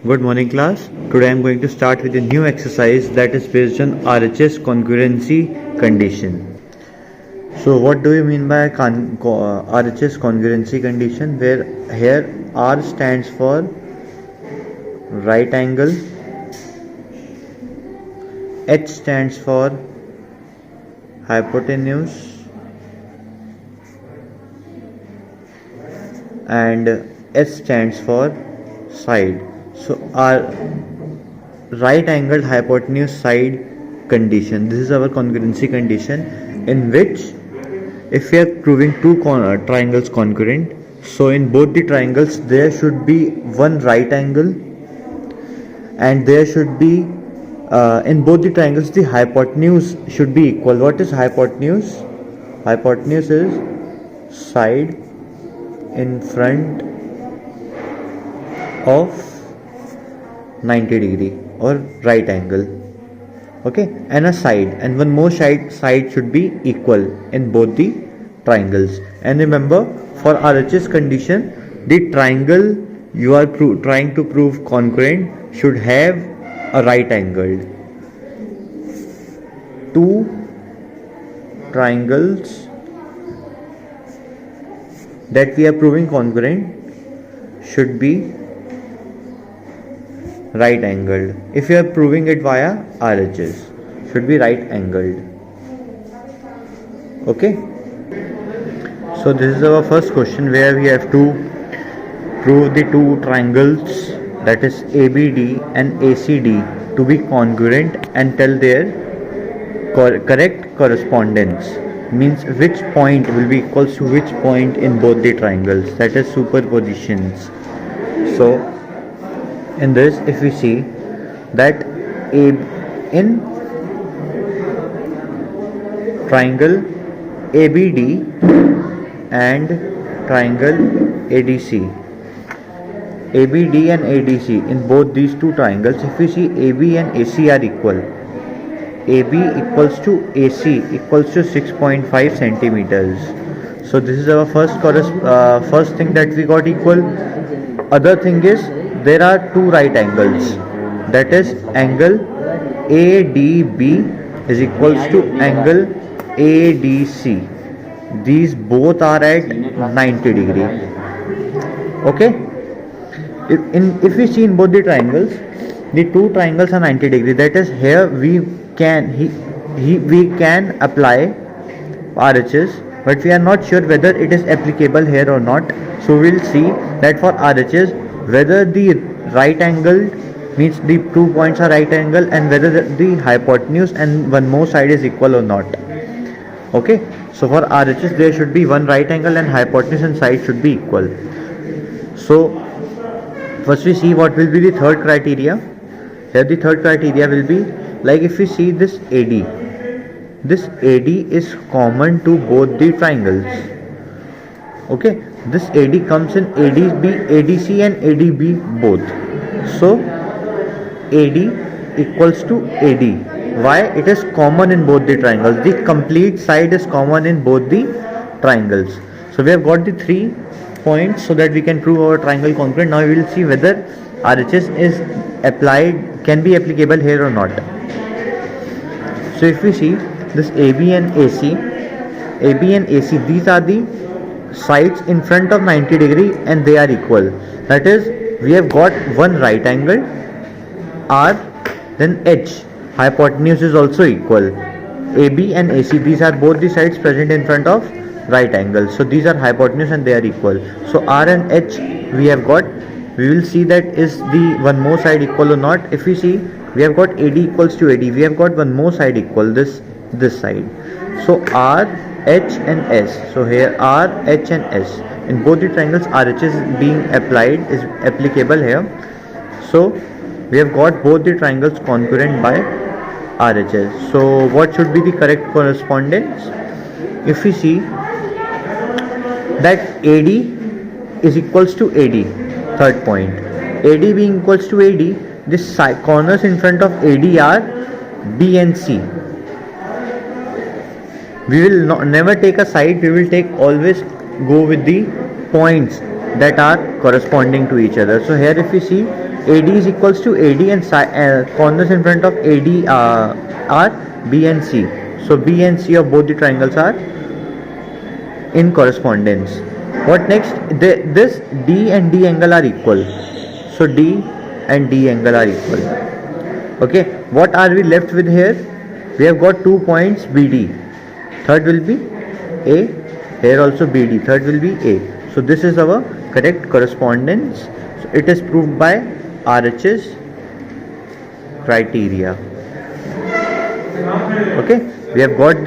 Good morning class. Today I am going to start with a new exercise that is based on RHS congruency condition. So what do you mean by RHS congruency condition, where here R stands for right angle, H stands for hypotenuse and S stands for side. So our right angled hypotenuse side condition, this is our congruency condition, in which if we are proving two triangles congruent, so in both the triangles there should be one right angle and there should be in both the triangles the hypotenuse should be equal. What is hypotenuse? Hypotenuse is side in front of 90 degree or right angle, okay, and a side, and one more side should be equal in both the triangles. And remember, for RHS condition, the triangle you are trying to prove congruent should have a right angle. Two triangles that we are proving congruent should be right angled. If you are proving it via RHS, should be right angled. Okay, so this is our first question, where we have to prove the two triangles, that is ABD and ACD, to be congruent and tell their correct correspondence, means which point will be equals to which point in both the triangles, that is superpositions. So in this, if we see that in triangle ABD and triangle ADC, ABD and ADC, in both these two triangles, if we see AB and AC are equal, AB equals to AC equals to 6.5 centimeters. So this is our first thing that we got equal. Other thing is, there are two right angles, that is angle ADB is equals to angle ADC. These both are at 90 degree. Okay, if we see in both the triangles, the two triangles are 90 degree, that is here we can apply RHS, but we are not sure whether it is applicable here or not. So we will see that for RHS, whether the right angle means the 2 points are right angle, and whether the hypotenuse and one more side is equal or not. Okay, so for RHS there should be one right angle and hypotenuse and side should be equal. So first we see what will be the third criteria. Here the third criteria will be, like if we see this AD is common to both the triangles. Okay, this AD comes in ADC and ADB both. So AD equals to AD. Why? It is common in both the triangles. The complete side is common in both the triangles. So we have got the 3 points so that we can prove our triangle congruent. Now we will see whether RHS is can be applicable here or not. So if we see this AB and AC, these are the sides in front of 90 degree and they are equal. That is, we have got one right angle R, then H, hypotenuse is also equal. AB and AC, these are both the sides present in front of right angle, so these are hypotenuse and they are equal. So R and H we have got. We will see that is the one more side equal or not. If we see, we have got AD equals to AD, we have got one more side equal, this side. So R, H and S. So here R, H and S. In both the triangles, RHS being applied is applicable here. So we have got both the triangles congruent by RHS. So what should be the correct correspondence? If we see that AD is equals to AD, third point, AD being equals to AD, this corners in front of AD are B and C. We will never take a side, we will always go with the points that are corresponding to each other. So here if we see AD is equals to AD and corners in front of AD are B and C. So B and C of both the triangles are in correspondence. What next? This D and D angle are equal. So D and D angle are equal. Okay. What are we left with here? We have got 2 points BD. Third will be A. Here also BD. Third will be A. So this is our correct correspondence. So it is proved by RHS criteria. Okay. We have got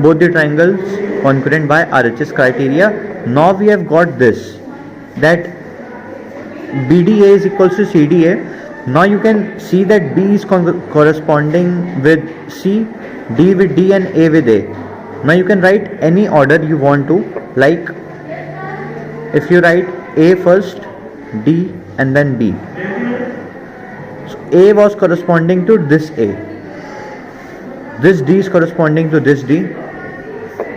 both the triangles congruent by RHS criteria. Now we have got this, that BDA is equals to CDA. Now you can see that B is corresponding with C, D with D and A with A. Now you can write any order you want to, like if you write A first, D and then B. So A was corresponding to this A. This D is corresponding to this D.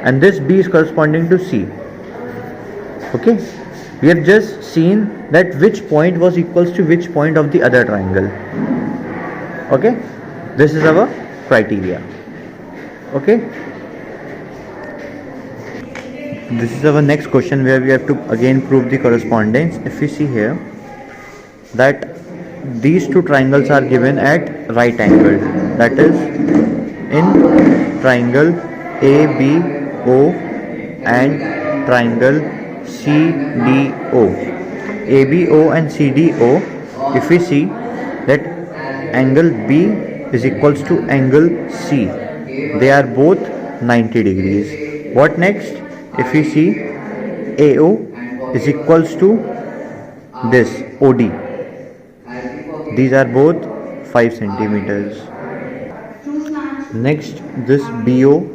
And this B is corresponding to C. Okay. We have just seen that which point was equals to which point of the other triangle. Okay. This is our criteria. Okay. This is our next question where we have to again prove the correspondence. If we see here that these two triangles are given at right angle, that is in triangle ABO and triangle CDO. ABO and CDO, if we see that angle B is equals to angle C, they are both 90 degrees. What next? If we see AO is equals to this OD, these are both 5 centimeters. Next, this BO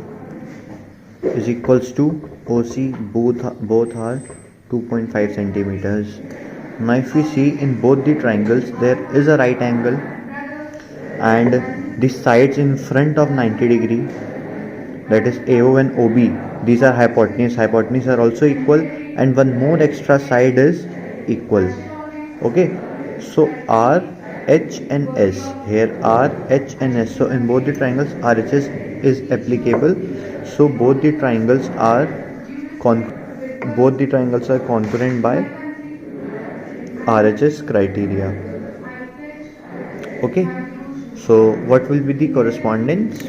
is equals to OC, both are 2.5 centimeters. Now if we see in both the triangles there is a right angle and the sides in front of 90 degree, that is AO and OB, these are hypotenuse are also equal, and one more extra side is equal. Okay, so R, H and S, here R, H and S, so in both the triangles RHS is applicable. So both the triangles are congruent by RHS criteria. Okay, so what will be the correspondence?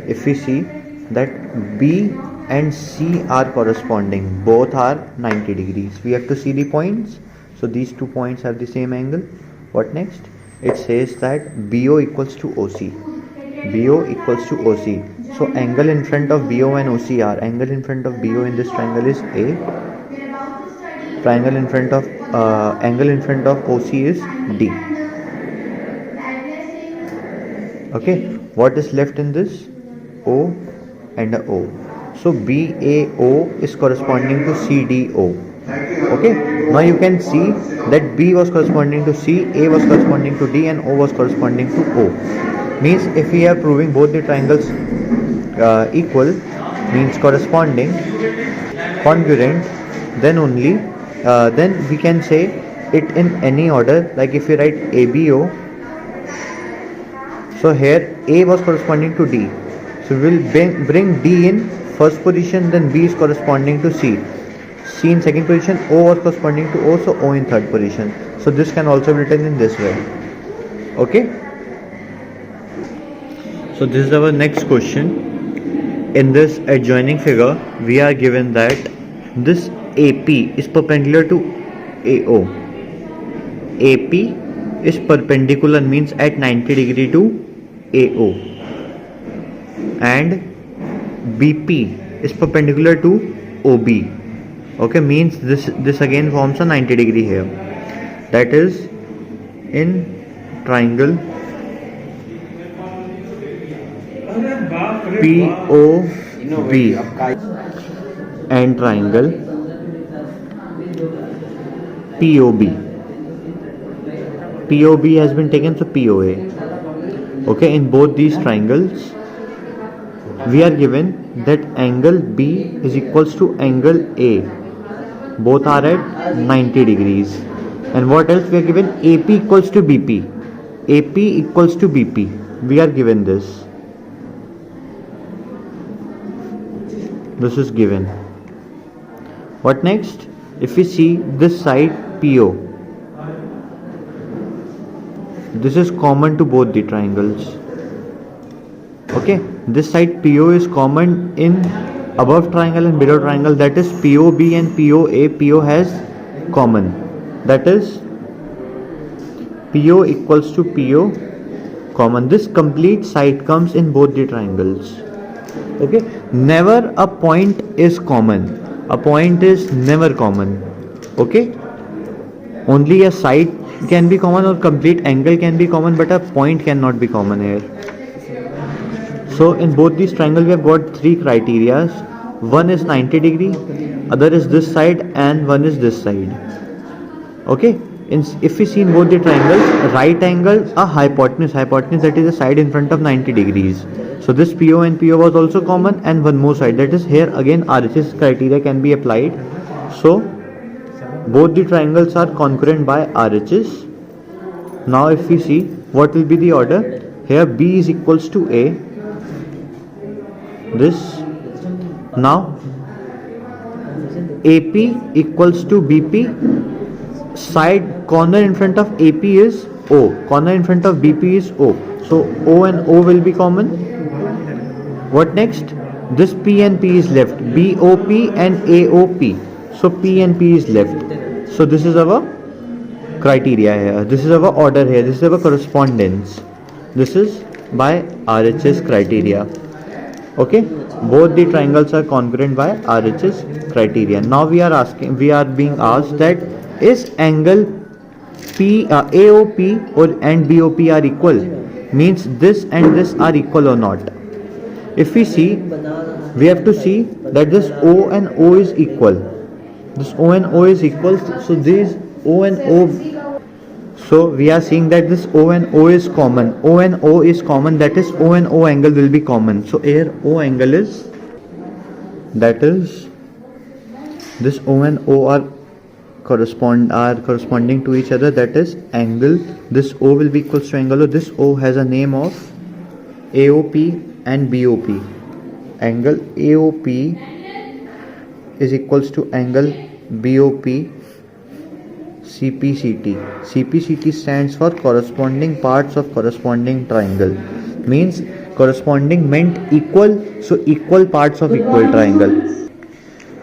If we see that B and C are corresponding, both are 90 degrees, we have to see the points. So these 2 points have the same angle. What next? It says that BO equals to OC. BO equals to OC. So angle in front of BO and OC are, angle in front of BO in this triangle is A. Angle in front of OC is D. Okay, what is left in this? O and a O. So BAO is corresponding to CDO. Okay, now you can see that B was corresponding to C, A was corresponding to D and O was corresponding to O. Means if we are proving both the triangles equal, means corresponding, congruent, then only then we can say it in any order. Like if we write ABO, so here A was corresponding to D, so we will bring D in first position, then B is corresponding to C, C in second position, O was corresponding to O, so O in third position. So this can also be written in this way. Okay, so this is our next question. In this adjoining figure we are given that this AP is perpendicular to AO. AP is perpendicular, means at 90 degree to AO, and BP is perpendicular to OB. Okay, means this again forms a 90 degree here, that is in triangle POB and triangle POB. POB has been taken, so POA. Okay, in both these triangles we are given that angle B is equals to angle A. Both are at 90 degrees. And what else we are given? AP equals to BP. AP equals to BP. We are given this. This is given. What next? If we see this side PO, this is common to both the triangles. Okay, this side PO is common in above triangle and below triangle, that is POB and POA. PO has common, that is PO equals to PO common. This complete side comes in both the triangles. Okay, never a point is common. A point is never common. Okay, only a side can be common or complete angle can be common, but a point cannot be common here. So in both these triangles we have got three criteria. One is 90 degree, other is this side, and one is this side. Okay, if we see in both the triangles, right angle a hypotenuse, that is the side in front of 90 degrees. So this PO and PO was also common, and one more side, that is here again RHS criteria can be applied. So both the triangles are congruent by RHS. Now if we see what will be the order, here B is equals to A, this. Now AP equals to BP, side corner in front of AP is O, corner in front of BP is O, so O and O will be common. What next? This P and P is left, BOP and AOP, so P and P is left. So this is our criteria here, this is our order here, this is our correspondence. This is by RHS criteria. Okay, both the triangles are congruent by RHS criteria. Now we are being asked that is angle AOP and BOP are equal, means this and this are equal or not. If we see, we have to see that this O and O is equal. This O and O is equal, so these O and O. So we are seeing that this O and O is common. O and O is common, that is O and O angle will be common. So here O angle is, that is this O and O are corresponding to each other, that is angle, this O will be equals to angle O. This O has a name of AOP and BOP. Angle AOP is equals to angle BOP CPCT. CPCT stands for corresponding parts of corresponding triangle. Means corresponding meant equal, so equal parts of equal triangle.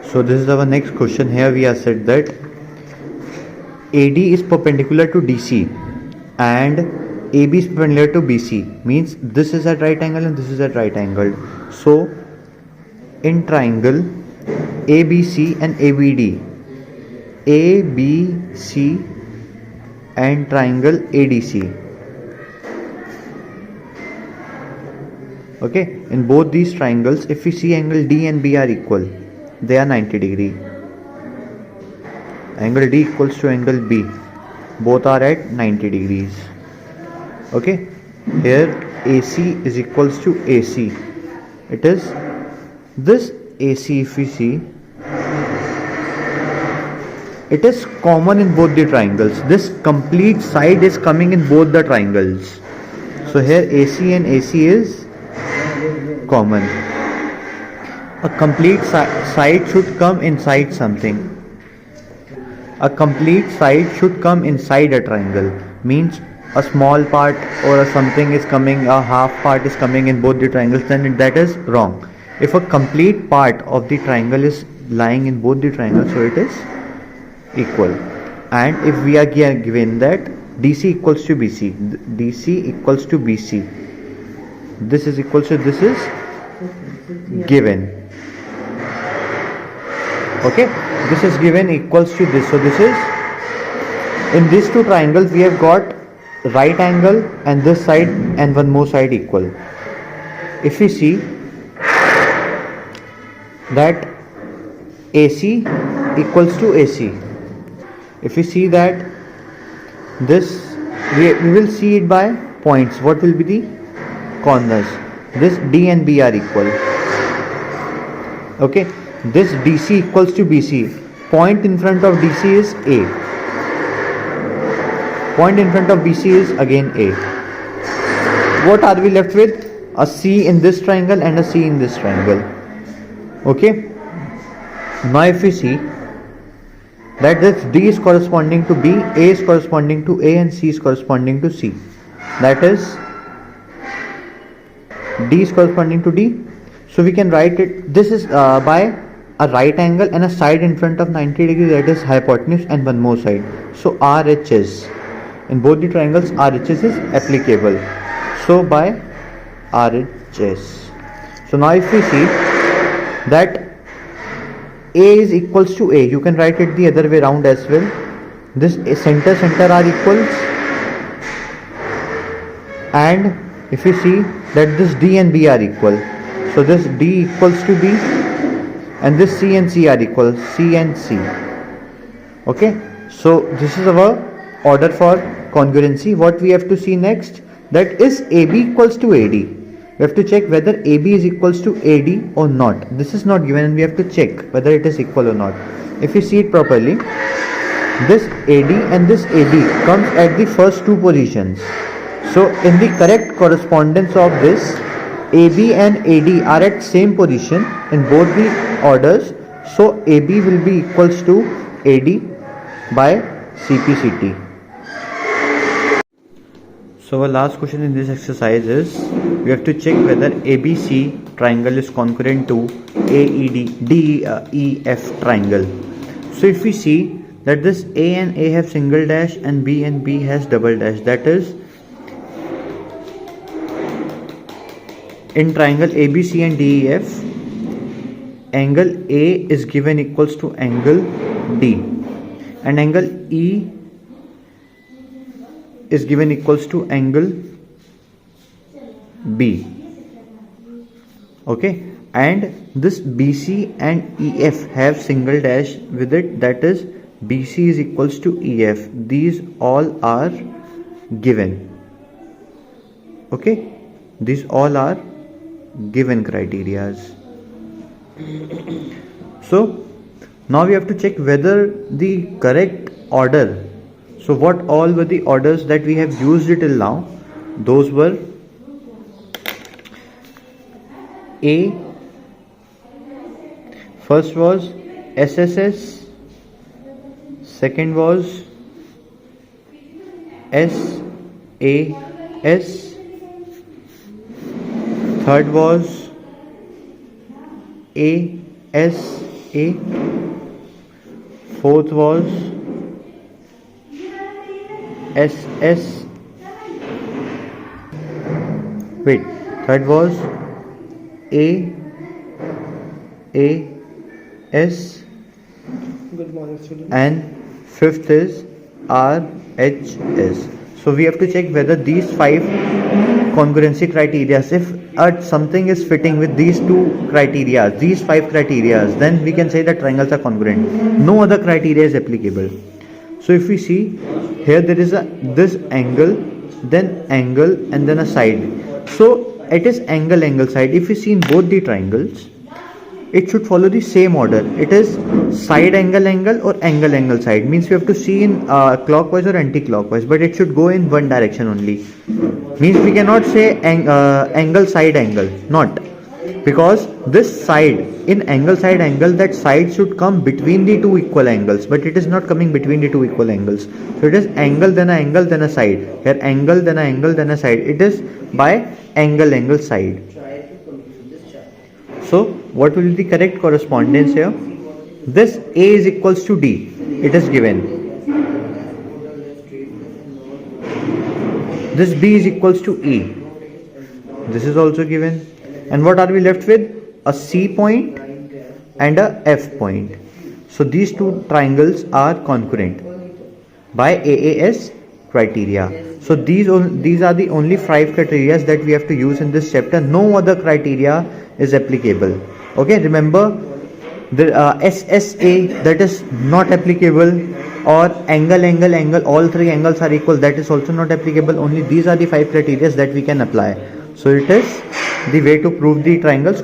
So this is our next question. Here we have said that AD is perpendicular to DC and AB is perpendicular to BC. Means this is at right angle and this is at right angle. So in triangle ABC and ABD, ABC and triangle ADC. Okay, in both these triangles, if we see angle D and B are equal, they are 90 degree. Angle D equals to angle B, both are at 90 degrees. Okay, here AC is equals to AC. It is this AC, if we see, it is common in both the triangles. This complete side is coming in both the triangles. So here AC and AC is common. A complete side should come inside something. A complete side should come inside a triangle. Means a small part or something is coming, a half part is coming in both the triangles, then that is wrong. If a complete part of the triangle is lying in both the triangles, so it is equal. And if we are given that DC equals to BC, DC equals to BC, this is equals to this is given. Okay, this is given equals to this. So this is, in these two triangles we have got right angle and this side and one more side equal. If we see that AC equals to AC, if we see that this, we will see it by points. What will be the corners? This D and B are equal. Okay, this DC equals to BC. Point in front of DC is A. Point in front of BC is again A. What are we left with? A C in this triangle and a C in this triangle. Okay. Now if we see that this D is corresponding to B, A is corresponding to A, and C is corresponding to C. That is, D is corresponding to D. So we can write it. This is by a right angle and a side in front of 90 degrees, that is hypotenuse, and one more side. So RHS. In both the triangles, RHS is applicable. So by RHS. So now if we see that A is equals to A, you can write it the other way around as well. This center are equals, and if we see that this D and B are equal, so this D equals to B, and this C and C are equal, C and C. Okay, so this is our order for congruency. What we have to see next, that is AB equals to AD. We have to check whether AB is equals to AD or not. This is not given and we have to check whether it is equal or not. If we see it properly, this AD and this AD comes at the first two positions. So in the correct correspondence of this, AB and AD are at same position in both the orders. So AB will be equals to AD by CPCT. So our last question in this exercise is, we have to check whether ABC triangle is congruent to AED DEF triangle. So if we see that this A and A have single dash and B has double dash, that is, in triangle ABC and DEF, angle A is given equals to angle D, and angle E is given equals to angle B. Okay, and this BC and EF have single dash with it, that is BC is equals to EF. These all are given. Okay, these all are given criterias. So now we have to check whether the correct order. So what all were the orders that we have used till now? Those were A, first was SSS, second was SAS, third was ASA, fourth was SS, third was AAS, and fifth is RHS. So we have to check whether these 5 congruency criteria, if something is fitting with these 2 criteria, these 5 criteria, then we can say that triangles are congruent. No other criteria is applicable. So if we see here, there is this angle, then angle, and then a side. So it is angle side. If we see in both the triangles, it should follow the same order. It is side angle or angle side. Means we have to see in clockwise or anti-clockwise, but it should go in one direction only. Means we cannot say angle side angle, not, because this side in angle side angle, that side should come between the 2 equal angles, but it is not coming between the 2 equal angles. So it is angle then an angle then a side. Here angle then an angle then a side. It is by angle side. So what will be the correct correspondence here? This A is equals to D. It is given. This B is equals to E. This is also given. And what are we left with? A C point and a F point. So these 2 triangles are congruent by AAS criteria. So these are the only 5 criteria that we have to use in this chapter. No other criteria is applicable. Okay, remember the SSA, that is not applicable, or angle, all 3 angles are equal, that is also not applicable. Only these are the 5 criteria that we can apply. So it is the way to prove the triangles.